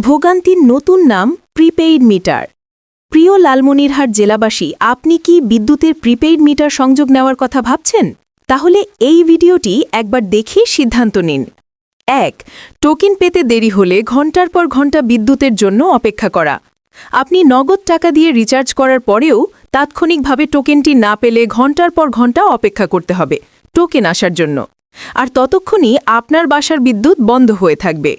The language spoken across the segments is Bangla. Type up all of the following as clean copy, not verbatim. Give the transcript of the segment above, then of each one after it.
ভোগান্তির নতুন নাম প্রিপেইড মিটার। প্রিয় লালমনিরহাট জেলাবাসী, আপনি কি বিদ্যুতের প্রিপেইড মিটার সংযোগ নেওয়ার কথা ভাবছেন? তাহলে এই ভিডিওটি একবার দেখে সিদ্ধান্ত নিন। ১. টোকেন পেতে দেরি হলে ঘন্টার পর ঘন্টা বিদ্যুতের জন্য অপেক্ষা করা। আপনি নগদ টাকা দিয়ে রিচার্জ করার পরেও তাৎক্ষণিকভাবে টোকেনটি না পেলে ঘন্টার পর ঘন্টা অপেক্ষা করতে হবে টোকেন আসার জন্য। আর ততক্ষণই আপনার বাসার বিদ্যুৎ বন্ধ হয়ে থাকবে।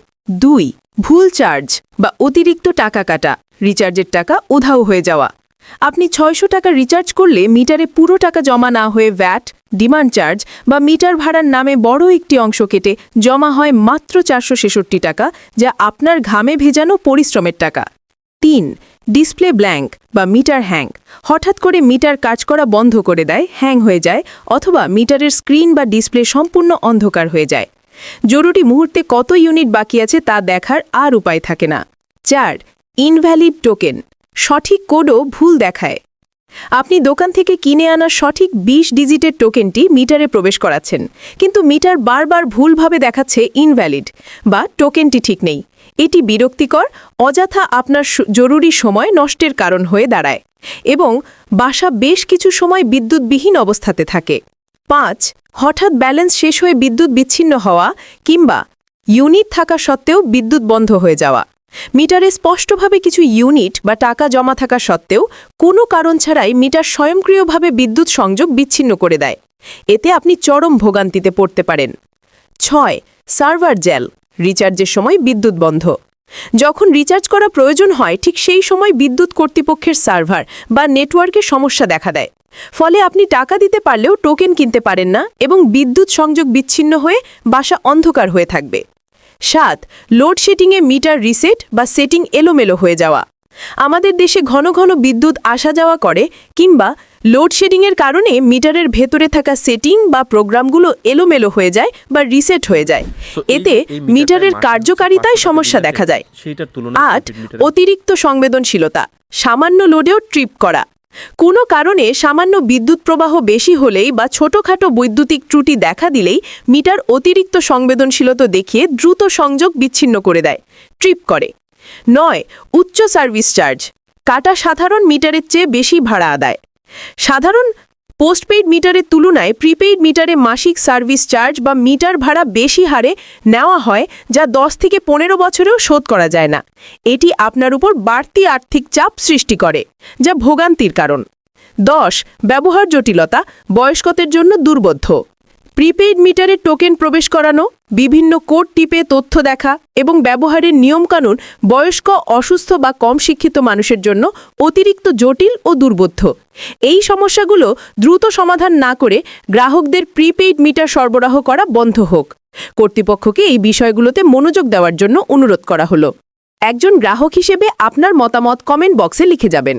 ২. ভুল চার্জ বা অতিরিক্ত টাকা কাটা, রিচার্জের টাকা উধাও হয়ে যাওয়া। আপনি ৬০০ টাকা রিচার্জ করলে মিটারে পুরো টাকা জমা না হয়ে ভ্যাট, ডিমান্ড চার্জ বা মিটার ভাড়ার নামে বড় একটি অংশ কেটে জমা হয় মাত্র ৪৬৬ টাকা, যা আপনার ঘামে ভেজানো পরিশ্রমের টাকা। ৩. ডিসপ্লে ব্ল্যাঙ্ক বা মিটার হ্যাং, হঠাৎ করে মিটার কাজ করা বন্ধ করে দেয়, হ্যাং হয়ে যায়, অথবা মিটারের স্ক্রিন বা ডিসপ্লে সম্পূর্ণ অন্ধকার হয়ে যায়। জরুরি মুহূর্তে কত ইউনিট বাকি আছে তা দেখার আর উপায় থাকে না। ৪. ইনভ্যালিড টোকেন, সঠিক কোডও ভুল দেখায়। আপনি দোকান থেকে কিনে আনা সঠিক ২০ ডিজিটের টোকেনটি মিটারে প্রবেশ করাচ্ছেন, কিন্তু মিটার বারবার ভুলভাবে দেখাচ্ছে ইনভ্যালিড বা টোকেনটি ঠিক নেই। এটি বিরক্তিকর, অযথা আপনার জরুরি সময় নষ্টের কারণ হয়ে দাঁড়ায় এবং বাসা বেশ কিছু সময় বিদ্যুৎবিহীন অবস্থাতে থাকে। ৫. হঠাৎ ব্যালেন্স শেষ হয়ে বিদ্যুৎ বিচ্ছিন্ন হওয়া কিংবা ইউনিট থাকা সত্ত্বেও বিদ্যুৎ বন্ধ হয়ে যাওয়া। মিটারে স্পষ্টভাবে কিছু ইউনিট বা টাকা জমা থাকা সত্ত্বেও কোনো কারণ ছাড়াই মিটার স্বয়ংক্রিয়ভাবে বিদ্যুৎ সংযোগ বিচ্ছিন্ন করে দেয়। এতে আপনি চরম ভোগান্তিতে পড়তে পারেন। ৬. সার্ভার জ্যাল, রিচার্জের সময় বিদ্যুৎ বন্ধ। যখন রিচার্জ করা প্রয়োজন হয় ঠিক সেই সময় বিদ্যুৎ কর্তৃপক্ষের সার্ভার বা নেটওয়ার্কে সমস্যা দেখা দেয়। ফলে আপনি টাকা দিতে পারলেও টোকেন কিনতে পারেন না এবং বিদ্যুৎ সংযোগ বিচ্ছিন্ন হয়ে বাসা অন্ধকার হয়ে থাকবে। ৭. লোডশেডিংয়ে মিটার রিসেট বা সেটিং এলোমেলো হয়ে যাওয়া। আমাদের দেশে ঘন ঘন বিদ্যুৎ আসা যাওয়া করে কিংবা লোডশেডিংয়ের কারণে মিটারের ভেতরে থাকা সেটিং বা প্রোগ্রামগুলো এলোমেলো হয়ে যায় বা রিসেট হয়ে যায়। এতে মিটারের কার্যকারিতায় সমস্যা দেখা যায়। ৮. অতিরিক্ত সংবেদনশীলতা, সামান্য লোডেও ট্রিপ করা। কোনো কারণে সামান্য বিদ্যুৎ প্রবাহ বেশি হলেই বা ছোটখাটো বৈদ্যুতিক ত্রুটি দেখা দিলেই মিটার অতিরিক্ত সংবেদনশীলতা দেখিয়ে দ্রুত সংযোগ বিচ্ছিন্ন করে দেয়, ট্রিপ করে। ৯. উচ্চ সার্ভিস চার্জ, কাটা সাধারণ মিটারের চেয়ে বেশি ভাড়া আদায়। সাধারণ পোস্টপেইড মিটারের তুলনায় প্রিপেইড মিটারে মাসিক সার্ভিস চার্জ বা মিটার ভাড়া বেশি হারে নেওয়া হয়, যা ১০ থেকে ১৫ বছরেও শোধ করা যায় না। এটি আপনার উপর বাড়তি আর্থিক চাপ সৃষ্টি করে, যা ভোগান্তির কারণ। ১০. ব্যবহার জটিলতা, বয়স্কদের জন্য দুর্বোধ্য। প্রিপেইড মিটারে টোকেন প্রবেশ করানো, বিভিন্ন কোড টিপে তথ্য দেখা এবং ব্যবহারের নিয়মকানুন বয়স্ক, অসুস্থ বা কম শিক্ষিত মানুষের জন্য অতিরিক্ত জটিল ও দুর্বোধ্য। এই সমস্যাগুলো দ্রুত সমাধান না করে গ্রাহকদের প্রিপেইড মিটার সরবরাহ করা বন্ধ হোক। কর্তৃপক্ষকে এই বিষয়গুলোতে মনোযোগ দেওয়ার জন্য অনুরোধ করা হলো। একজন গ্রাহক হিসেবে আপনার মতামত কমেন্ট বক্সে লিখে যাবেন।